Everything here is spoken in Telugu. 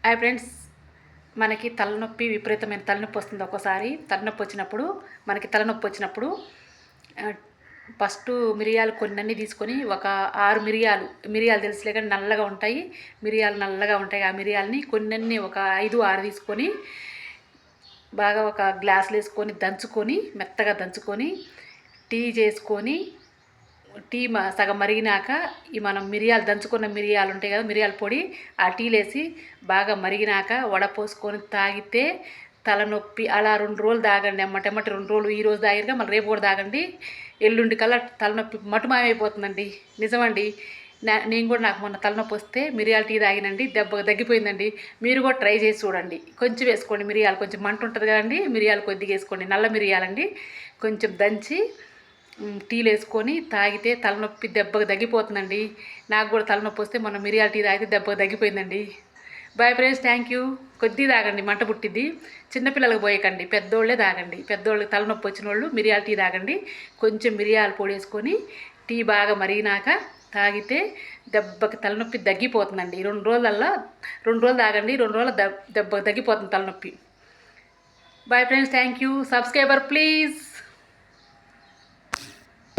హాయ్ ఫ్రెండ్స్, మనకి తలనొప్పి విపరీతమైన తలనొప్పి వస్తుంది. ఒక్కోసారి తలనొప్పి వచ్చినప్పుడు ఫస్ట్ మిరియాలు కొన్నన్నీ తీసుకొని ఒక 6 మిరియాలు తెలిసిలే కానీ నల్లగా ఉంటాయి. నల్లగా ఉంటాయి. ఆ మిరియాలని కొన్నన్నీ ఒక 5, 6 తీసుకొని బాగా ఒక గ్లాసులో వేసుకొని మెత్తగా దంచుకొని టీ చేసుకొని సగం మరిగినాక ఈ మనం దంచుకున్న మిరియాలు ఉంటాయి కదా, మిరియాల పొడి ఆ టీలో వేసి బాగా మరిగినాక వడపోసుకొని తాగితే తలనొప్పి అలా 2 రోజులు తాగండి. ఎమ్మటెమ్మటి 2 రోజులు, ఈ రోజు తాగిరుగా మళ్ళీ రేపు కూడా తాగండి. ఎల్లుండి కల్లా తలనొప్పి మటుమాయమైపోతుందండి. నిజమండి. నేను కూడా నాకు మొన్న తలనొప్పి వస్తే మిరియాల టీ తాగినండి, దెబ్బగా తగ్గిపోయిందండి. మీరు కూడా ట్రై చేసి చూడండి. కొంచెం వేసుకోండి మిరియాలు, కొంచెం మంట ఉంటుంది కదండి, మిరియాలు కొద్దిగా వేసుకోండి. నల్ల మిరియాలండి కొంచెం దంచి టీలో వేసుకొని తాగితే తలనొప్పి దెబ్బగా తగ్గిపోతుందండి. నాకు కూడా తలనొప్పి వస్తే మొన్న మిరియాల టీ తాగితే దెబ్బగా తగ్గిపోయిందండి. Bye friends, thank you. కొద్ది తాగండి, మంట పుట్టిద్ది. చిన్నపిల్లలకు పోయకండి, పెద్దోళ్ళే తాగండి. పెద్దోళ్ళకి తలనొప్పి వచ్చిన వాళ్ళు మిరియాల టీ తాగండి. కొంచెం మిరియాల పొడి వేసుకొని టీ బాగా మరిగినాక తాగితే దెబ్బకి తలనొప్పి తగ్గిపోతుందండి. 2 రోజులు తాగండి. 2 రోజులు దెబ్బ తగ్గిపోతుంది తలనొప్పి. Bye friends, thank you. Subscriber please.